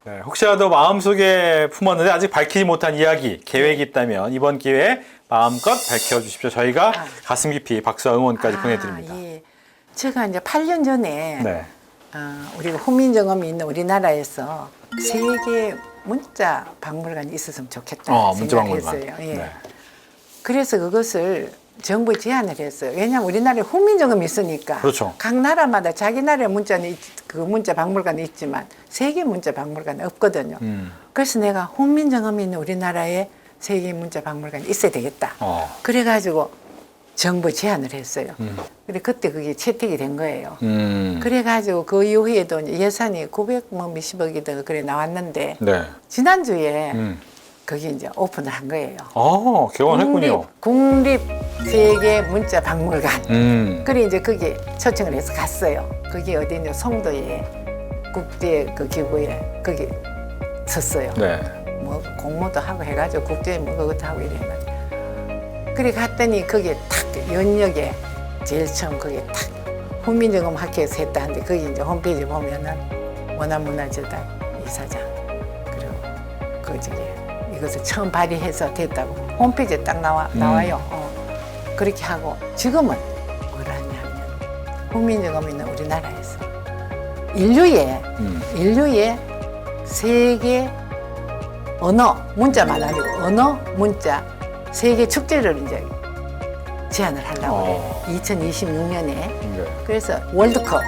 네, 혹시라도 마음속에 품었는데 아직 밝히지 못한 이야기, 계획이 있다면 이번 기회에 마음껏 밝혀주십시오. 저희가 가슴 깊이 박수와 응원까지 보내드립니다. 예. 제가 이제 8년 전에 네. 우리가 훈민정음이 있는 우리나라에서 세계 문자 박물관이 있었으면 좋겠다 문자 박물관. 생각했어요. 예. 네. 그래서 그것을 정부에 제안을 했어요. 왜냐하면 우리나라에 훈민정음이 있으니까 그렇죠. 각 나라마다 자기 나라의 문자는 그 문자 박물관이 있지만 세계 문자 박물관이 없거든요. 그래서 내가 훈민정음이 있는 우리나라에 세계 문자 박물관이 있어야 되겠다. 그래가지고 정부에 제안을 했어요. 근데 그때 그게 채택이 된 거예요. 그래가지고 그 이후에도 이제 예산이 900 뭐 몇십억이든 그래 나왔는데 네. 지난주에 거기 이제 오픈을 한 거예요. 개원했군요. 국립 세계 문자 박물관. 그 그래 이제 거기 초청을 해서 갔어요. 그게 어디냐 송도에 국제 그 기구에 거기 섰어요. 네. 뭐 공모도 하고 해가지고 국제 뭐 그것도 하고 이래가지고 그래 갔더니 거기에 탁 연역에 제일 처음 거기에 탁 훈민정음 학회에서 했다는데 거기 이제 홈페이지 보면은 원화문화재단 이사장 그리고 그 저기 이것을 처음 발의해서 됐다고 홈페이지에 딱 나와요. 그렇게 하고 지금은 뭐라냐면 훈민정음이 있는 우리나라에서 인류의 세계 언어 문자만 아니고 언어 문자 세계 축제를 이제 제안을 하려고 해요. 2026년에 네. 그래서 월드컵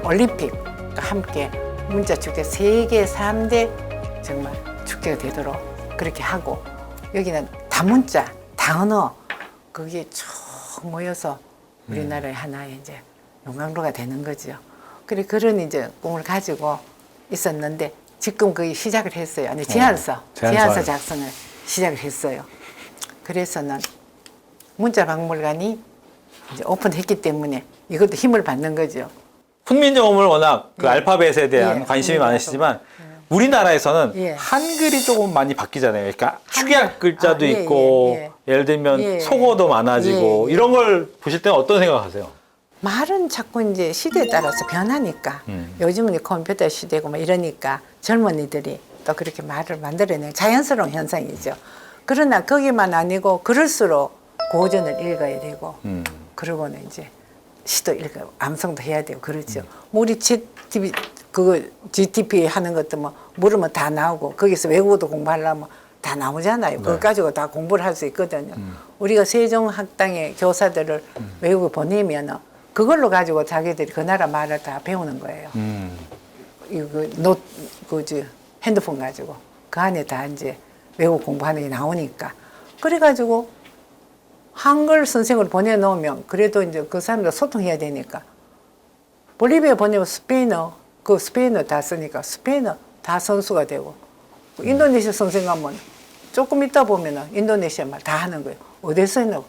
올림픽과 함께 문자 축제 세계 3대 정말 축제가 되도록 그렇게 하고 여기는 다문자 다언어 그게 쭉 모여서 우리나라의 하나의 이제 용광로가 되는 거죠. 그래 그런 이제 꿈을 가지고 있었는데 지금 거의 시작을 했어요. 아니 제안서 작성을 시작을 했어요. 그래서는 문자 박물관이 이제 오픈했기 때문에 이것도 힘을 받는 거죠. 훈민정음을 워낙 그 예. 알파벳에 대한 예, 관심이 우리나라도. 많으시지만 우리나라에서는 예. 한글이 조금 많이 바뀌잖아요. 그러니까 축약 글자도 예, 있고 예. 예를 들면 예. 속어도 많아지고 예, 예. 이런 걸 보실 때는 어떤 생각하세요? 말은 자꾸 이제 시대에 따라서 변하니까 요즘은 컴퓨터 시대고 뭐 이러니까 젊은이들이 또 그렇게 말을 만들어내는 자연스러운 현상이죠. 그러나 거기만 아니고 그럴수록 고전을 읽어야 되고 그러고는 이제 시도 읽고 암송도 해야 되고 그렇죠. 뭐 우리 GTP 하는 것도 뭐 물으면 다 나오고 거기서 외국어도 공부하려면 다 나오잖아요. 그거 가지고 다 공부를 할 수 있거든요. 우리가 세종학당의 교사들을 외국에 보내면 그걸로 가지고 자기들이 그 나라 말을 다 배우는 거예요. 이거 핸드폰 가지고 그 안에 다 이제 외국 공부하는 게 나오니까 그래가지고 한글 선생을 보내놓으면 그래도 이제 그 사람들 소통해야 되니까 볼리비아 보내면 스페인어 그 스페인어 다 쓰니까 스페인어 다 선수가 되고 인도네시아 선생 가면 조금 있다 보면은 인도네시아 말 다 하는 거예요. 어디서 했나?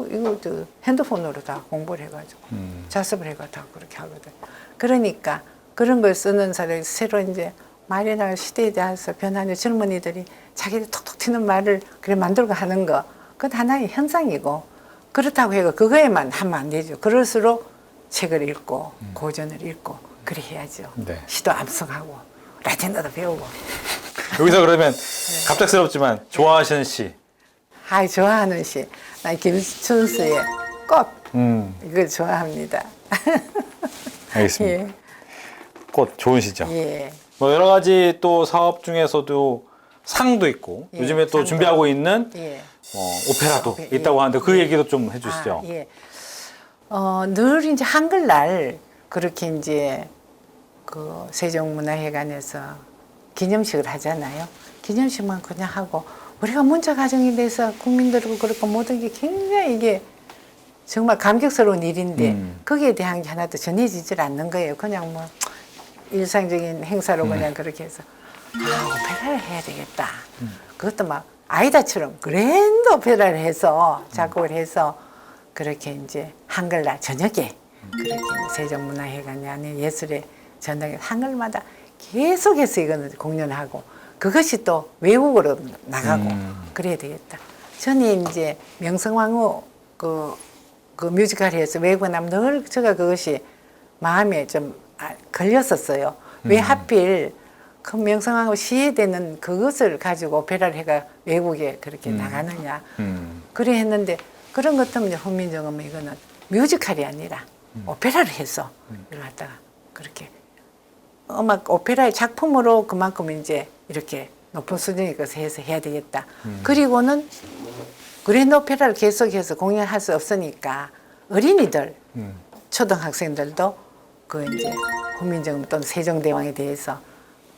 이거 핸드폰으로 다 공부를 해가지고 자습을 해가 다 그렇게 하거든. 그러니까 그런 걸 쓰는 사람이 새로 이제 말이 나갈 시대에 대해서 변하는 젊은이들이 자기들 톡톡 튀는 말을 그래 만들고 하는 거 그건 하나의 현상이고 그렇다고 해서 그거에만 하면 안 되죠. 그럴수록 책을 읽고 고전을 읽고 그래 해야죠. 네. 시도 암송하고 라틴어도 배우고. 여기서 그러면 갑작스럽지만 좋아하시는 시. 좋아하는 시. 나 김춘수의 꽃. 이걸 좋아합니다. 알겠습니다. 예. 꽃 좋은 시죠. 예. 뭐 여러 가지 또 사업 중에서도 상도 있고 예, 요즘에 또 상도. 준비하고 있는 예. 오페라도 예. 있다고 하는데 그 얘기도 좀 해주시죠. 예. 늘 이제 한글날 그렇게 이제 그 세종문화회관에서 기념식을 하잖아요. 기념식만 그냥 하고 우리가 문자 가정에 대해서 국민들하고 그렇고 모든 게 굉장히 이게 정말 감격스러운 일인데 거기에 대한 게 하나도 전해지질 않는 거예요. 그냥 뭐 일상적인 행사로 그냥 그렇게 해서 오페라를 해야 되겠다. 그것도 막 아이다처럼 그랜드 오페라를 해서 작곡을 해서 그렇게 이제 한글날 저녁에 그렇게 세종문화회관이 아닌 예술의 전당에 한글마다 계속해서 이거는 공연하고 그것이 또 외국으로 나가고 그래야 되겠다. 저는 이제 명성황후 그 뮤지컬에서 외국에 나면 늘 제가 그것이 마음에 좀 걸렸었어요. 왜 하필 큰 명성하고 시해야 되는 그것을 가지고 오페라를 해가 외국에 그렇게 나가느냐. 그래 했는데 그런 것 때문에 훈민정음은 이거는 뮤지컬이 아니라 오페라를 해서 이걸 갖다가 그렇게 음악 오페라의 작품으로 그만큼 이제 이렇게 높은 수준의 것을 해서 해야 되겠다. 그리고는 그랜드 오페라를 계속해서 공연할 수 없으니까 어린이들, 초등학생들도 그 이제 훈민정음 또는 세종대왕에 대해서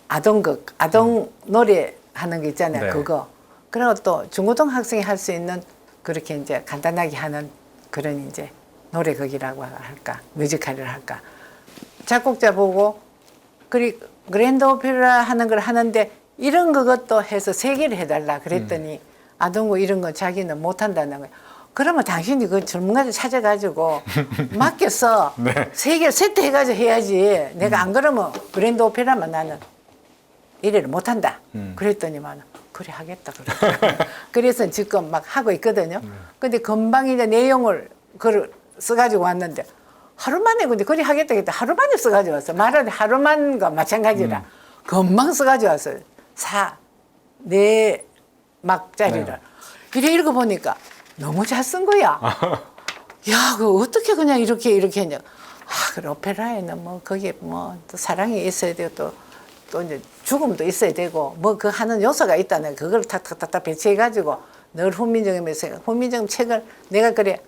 아동극, 아동 노래 하는 거 있잖아요. 네. 그거. 그리고 또 중고등학생이 할 수 있는 그렇게 이제 간단하게 하는 그런 이제 노래극이라고 할까, 뮤지컬을 할까. 작곡자 보고, 그랜드 오페라 하는 걸 하는데 이런 것도 해서 세 개를 해달라 그랬더니 아동극 이런 거 자기는 못한다는 거예요. 그러면 당신이 그 전문가들 찾아가지고 맡겨서 네. 세 개를 세트해가지고 해야지. 내가 안 그러면 그랜드 오페라만 나는 일을 못한다. 그랬더니만 그래 하겠다. 그래. 그래서 지금 막 하고 있거든요. 근데 금방 이제 내용을 그걸 써가지고 왔는데 하루 만에 근데 그래 하겠다 했다 하루 만에 써가지고 왔어. 말하는 하루만과 마찬가지라. 금방 써가지고 왔어요. 4막짜리를. 네. 이래 읽어보니까 너무 잘 쓴 거야. 야, 그 어떻게 그냥 이렇게 했냐. 아, 그래, 오페라에는 뭐, 거기에 뭐, 또 사랑이 있어야 되고, 또 이제 죽음도 있어야 되고, 뭐, 그 하는 요소가 있다는 그걸 탁탁탁탁 배치해가지고, 늘 훈민정음에서, 훈민정음 책을 내가 그래,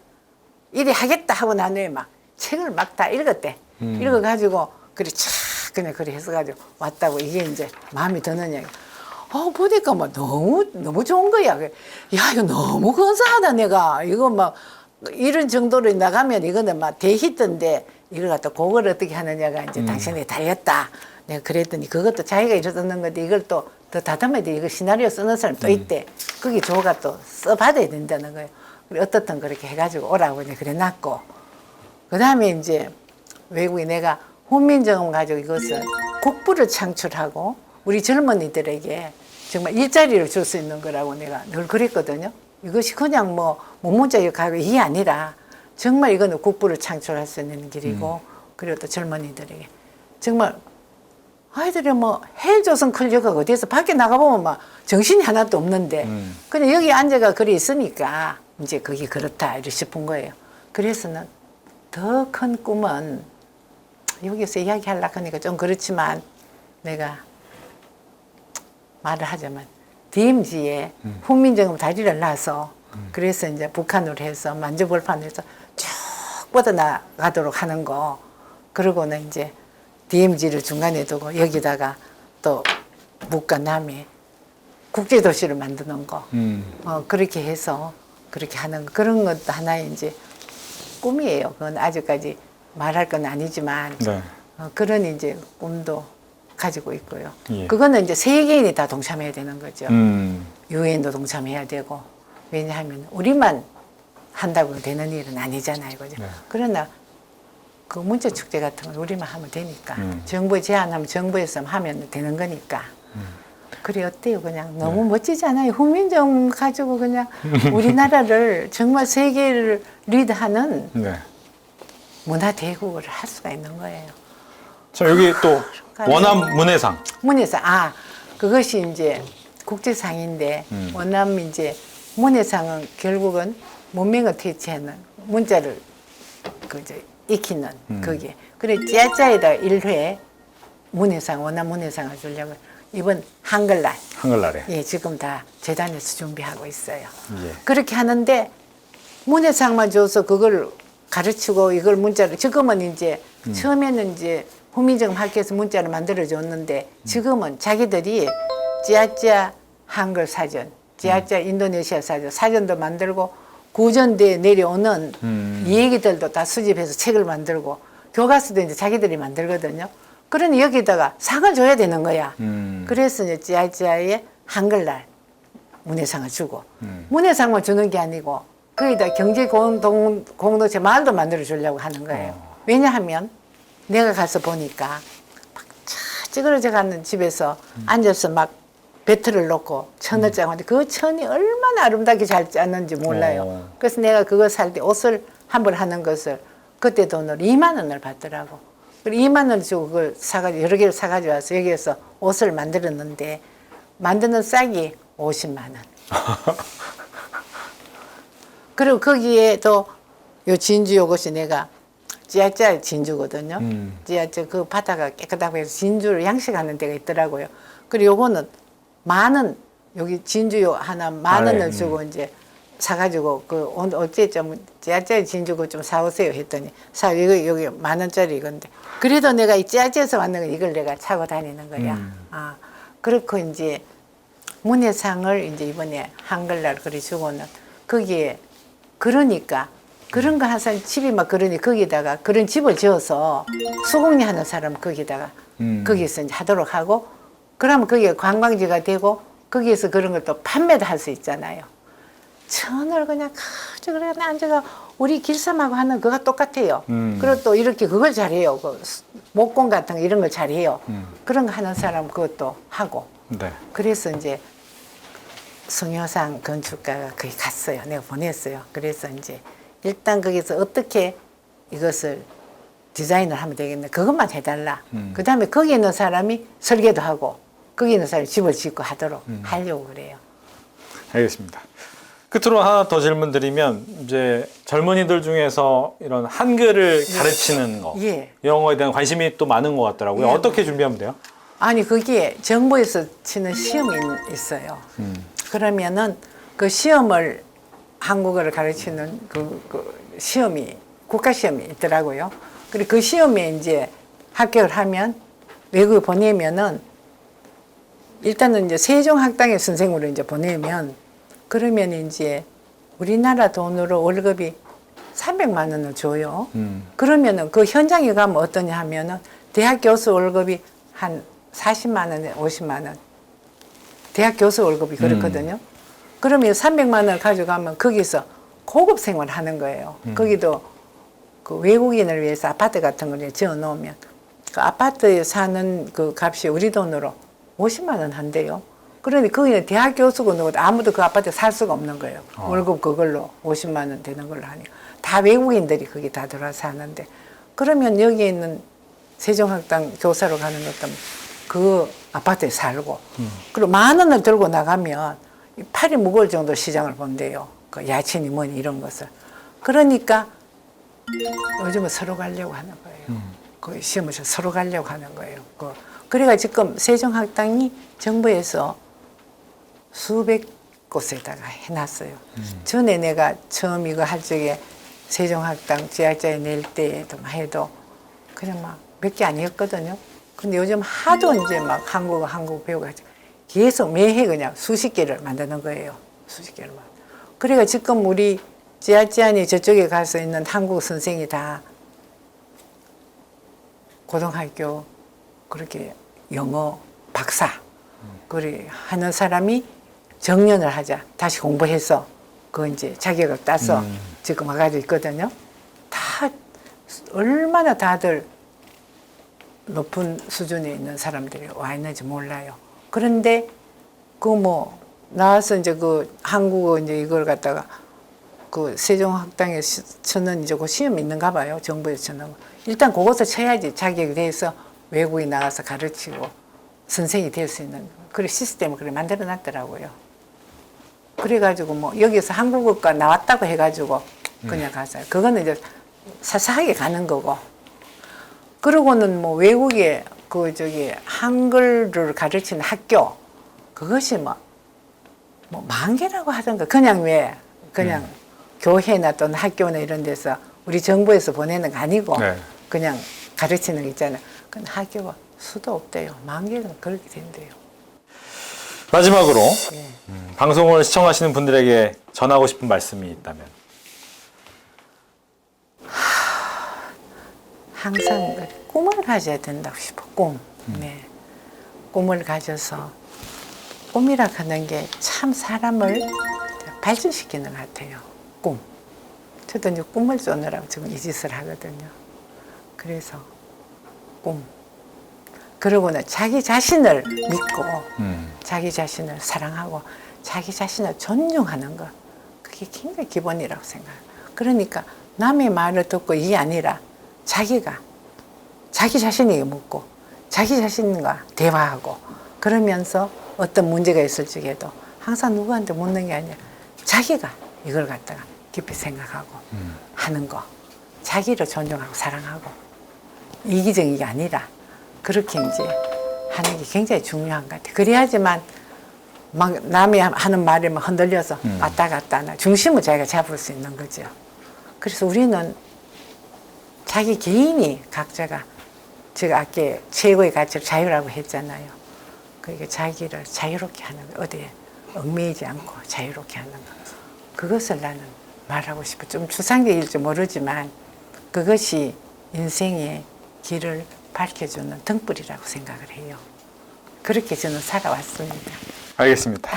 이리 하겠다 하고 난 후에 막, 책을 막 다 읽었대. 읽어가지고, 그래, 촥, 그냥 그래 해서가지고 왔다고, 이게 이제 마음이 드느냐. 보니까 뭐 너무 좋은 거야. 야, 이거 너무 근사하다, 내가. 이거 막, 이런 정도로 나가면 이거는 막 대히트인데, 이걸 갖다 곡을 어떻게 하느냐가 이제 당신에게 달렸다. 내가 그랬더니 그것도 자기가 이러는 건데 이걸 또 더 다듬어야 돼. 이거 시나리오 쓰는 사람 또 있대. 거기 조가 또 써받아야 된다는 거예요. 그래, 어떻든 그렇게 해가지고 오라고 이제 그래 놨고. 그 다음에 이제 외국에 내가 훈민정음 가지고 이것을 국부를 창출하고 우리 젊은이들에게 정말 일자리를 줄 수 있는 거라고 내가 늘 그랬거든요. 이것이 그냥 뭐 문문자 역할이 이게 아니라 정말 이거는 국부를 창출할 수 있는 길이고 그리고 또 젊은이들에게 정말 아이들이 뭐 헬조선 클릭가 어디서 밖에 나가보면 막 정신이 하나도 없는데 그냥 여기 앉아가 그리 있으니까 이제 그게 그렇다 이렇게 싶은 거예요. 그래서는 더 큰 꿈은 여기서 이야기하려고 하니까 좀 그렇지만 내가 말을 하자면 DMZ에 훈민정음 다리를 놔서 그래서 이제 북한으로 해서 만주벌판에서 쭉 뻗어나가도록 하는 거 그러고는 이제 DMZ를 중간에 두고 여기다가 또 북과 남에 국제도시를 만드는 거 그렇게 해서 그렇게 하는 거 그런 것도 하나의 이제 꿈이에요. 그건 아직까지 말할 건 아니지만 네. 그런 이제 꿈도 가지고 있고요. 예. 그거는 이제 세계인이 다 동참해야 되는 거죠. 음. 유엔도 동참해야 되고 왜냐하면 우리만 한다고 되는 일은 아니잖아요, 그죠? 네. 그러나 그 문자 축제 같은 건 우리만 하면 되니까 정부 제안하면 정부에서 하면 되는 거니까. 그래 어때요? 그냥 너무 멋지지 않아요? 훈민정음 가지고 그냥 우리나라를 정말 세계를 리드하는 네. 문화 대국을 할 수가 있는 거예요. 자, 여기 또 감사합니다. 원암 문해상. 문해상 그것이 이제 국제상인데 원암 이제 문해상은 결국은 문명을 퇴치하는 문자를 그저 익히는 그게 그래 찌야짜에다 1회 문해상 원암 문해상을 주려고 이번 한글날 한글날에. 예 지금 다 재단에서 준비하고 있어요. 예. 그렇게 하는데 문해상만 줘서 그걸 가르치고 이걸 문자를 지금은 이제 처음에는 이제 훈민정음 학교에서 문자를 만들어 줬는데 지금은 자기들이 찌야찌야 한글 사전, 찌야찌야 인도네시아 사전, 사전도 만들고 구전대에 내려오는 이 얘기들도 다 수집해서 책을 만들고 교과서도 이제 자기들이 만들거든요. 그러니 여기다가 상을 줘야 되는 거야. 그래서 이제 찌야찌야의 한글날 문해상을 주고 문해상만 주는 게 아니고 거기다 경제공동체 마을도 만들어 주려고 하는 거예요. 왜냐하면 내가 가서 보니까 막 찌그러져 가는 집에서 앉아서 막 배틀을 놓고 천을 짜고 하는데 그 천이 얼마나 아름답게 잘 짰는지 몰라요. 그래서 내가 그거 살 때 옷을 한 벌 하는 것을 그때 돈으로 2만 원을 받더라고. 그리고 2만 원 주고 그걸 사가지고 여러 개를 사가지고 와서 여기에서 옷을 만들었는데 만드는 싹이 50만 원. 그리고 거기에 또 요 진주 요것이 내가 찌아찌아 진주거든요. 찌아찌아 그 바다가 깨끗하고 해서 진주를 양식하는 데가 있더라고요. 그리고 요거는 10,000원, 여기 진주 하나 10,000원을 주고 이제 사가지고 그 어째 좀 찌아찌아 진주 그거 좀 사오세요 했더니 이거 여기 10,000원짜리 이건데 그래도 내가 이 찌아찌아에서 만든 거 이걸 내가 차고 다니는 거야. 아 그렇고 이제 문예상을 이제 이번에 한글날 그리 주고는 거기에 그러니까 그런 거 항상 집이 막 그러니 거기다가 그런 집을 지어서 수공리 하는 사람 거기다가 거기서 이제 하도록 하고 그러면 거기에 관광지가 되고 거기에서 그런 걸 또 판매도 할 수 있잖아요. 천을 그냥 가지고 그래 앉아가 우리 길쌈하고 하는 그거 똑같아요. 그리고 또 이렇게 그걸 잘해요. 그 목공 같은 거 이런 걸 잘해요. 그런 거 하는 사람 그것도 하고. 네. 그래서 이제 성효상 건축가가 거기 갔어요. 내가 보냈어요. 그래서 이제 일단 거기서 어떻게 이것을 디자인을 하면 되겠네. 그것만 해달라. 그 다음에 거기 있는 사람이 설계도 하고 거기 있는 사람이 집을 짓고 하도록 하려고 그래요. 알겠습니다. 끝으로 하나 더 질문 드리면 이제 젊은이들 중에서 이런 한글을 가르치는 거, 예. 이런 거에 대한 관심이 또 많은 것 같더라고요. 예. 어떻게 준비하면 돼요? 아니 그게 정부에서 치는 시험이 있어요. 그러면은 그 시험을 한국어를 가르치는 그 시험이 국가 시험이 있더라고요. 그리고 그 시험에 이제 합격을 하면 외국에 보내면은 일단은 이제 세종학당의 선생으로 이제 보내면 그러면 이제 우리나라 돈으로 월급이 300만 원을 줘요. 그러면은 그 현장에 가면 어떠냐 하면은 대학 교수 월급이 한 40만 원, 50만 원. 대학 교수 월급이 그렇거든요. 그러면 300만 원을 가져가면 거기서 고급 생활을 하는 거예요. 거기도 그 외국인을 위해서 아파트 같은 걸 지어 놓으면 그 아파트에 사는 그 값이 우리 돈으로 50만 원 한대요. 그러니 거기는 대학 교수고 누구도 아무도 그 아파트에 살 수가 없는 거예요. 월급 그걸로 50만 원 되는 걸로 하니까. 다 외국인들이 거기 다 들어와서 하는데 그러면 여기 있는 세종학당 교사로 가는 것도 그 아파트에 살고 그리고 10,000원을 들고 나가면 팔이 무거울 정도 시장을 본대요. 그 야채니 뭐니 이런 것을. 그러니까 요즘은 서로 가려고 하는 거예요. 그 시험을 서로 가려고 하는 거예요. 그래가 지금 세종학당이 정부에서 수백 곳에다가 해놨어요. 전에 내가 처음 이거 할 적에 세종학당 지하자에 낼 때도 해도 그냥 막 몇 개 아니었거든요. 근데 요즘 하도 이제 막 한국어 배워가지고 계속 매해 그냥 수십 개를 만드는 거예요. 수십 개를. 그래가 지금 우리 지하지안이 저쪽에 가서 있는 한국 선생이 다 고등학교 그렇게 영어 박사 그래 하는 사람이 정년을 하자 다시 공부해서 그 이제 자격을 따서 지금 와가지고 있거든요. 다 얼마나 다들 높은 수준에 있는 사람들이 와 있는지 몰라요. 그런데 그 뭐 나와서 이제 그 한국어 이제 이걸 갖다가 그 세종학당에 쳐는 이제 그 시험 있는가 봐요. 정부에서 쳐는 거. 일단 그것을 쳐야지 자격이 돼서 외국에 나가서 가르치고 선생이 될 수 있는 그런 시스템을 그래 만들어 놨더라고요. 그래가지고 뭐 여기서 한국어과 나왔다고 해가지고 그냥 가서 그거는 이제 사사하게 가는 거고. 그러고는 뭐 외국에 그 저기 한글을 가르치는 학교 그것이 뭐 10,000개라고 하던가 그냥 왜 그냥 교회나 또는 학교나 이런 데서 우리 정부에서 보내는 거 아니고 네. 그냥 가르치는 거 있잖아요. 근데 학교가 수도 없대요. 10,000개는 그렇게 된대요. 마지막으로 예. 방송을 시청하시는 분들에게 전하고 싶은 말씀이 있다면? 항상 꿈을 가져야 된다고 싶어. 꿈. 네. 꿈을 가져서 꿈이라 하는 게 참 사람을 발전시키는 것 같아요. 꿈. 저도 이제 꿈을 쫓느라고 지금 이 짓을 하거든요. 그래서 꿈. 그러고는 자기 자신을 믿고 자기 자신을 사랑하고 자기 자신을 존중하는 것. 그게 굉장히 기본이라고 생각해요. 그러니까 남의 말을 듣고 이게 아니라 자기가 자기 자신에게 묻고 자기 자신과 대화하고 그러면서 어떤 문제가 있을 적에도 항상 누구한테 묻는 게 아니라 자기가 이걸 갖다가 깊이 생각하고 하는 거. 자기를 존중하고 사랑하고 이기적이가 아니라 그렇게 이제 하는 게 굉장히 중요한 것 같아요. 그래야지만 막 남이 하는 말에 막 흔들려서 왔다 갔다 하나 중심을 자기가 잡을 수 있는 거죠. 그래서 우리는 자기 개인이 각자가 제가 아까 최고의 가치를 자유라고 했잖아요. 그러니까 자기를 자유롭게 하는 거, 어디에 얽매이지 않고 자유롭게 하는 거. 그것을 나는 말하고 싶어. 좀 추상적일지 모르지만 그것이 인생의 길을 밝혀주는 등불이라고 생각을 해요. 그렇게 저는 살아왔습니다. 알겠습니다.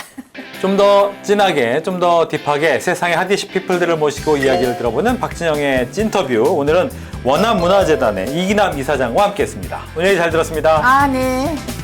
좀 더 진하게, 좀 더 딥하게 세상의 핫이슈 피플들을 모시고 이야기를 들어보는 박진영의 찐터뷰. 오늘은 원암문화재단의 이기남 이사장과 함께했습니다. 오늘 얘기 잘 들었습니다. 네.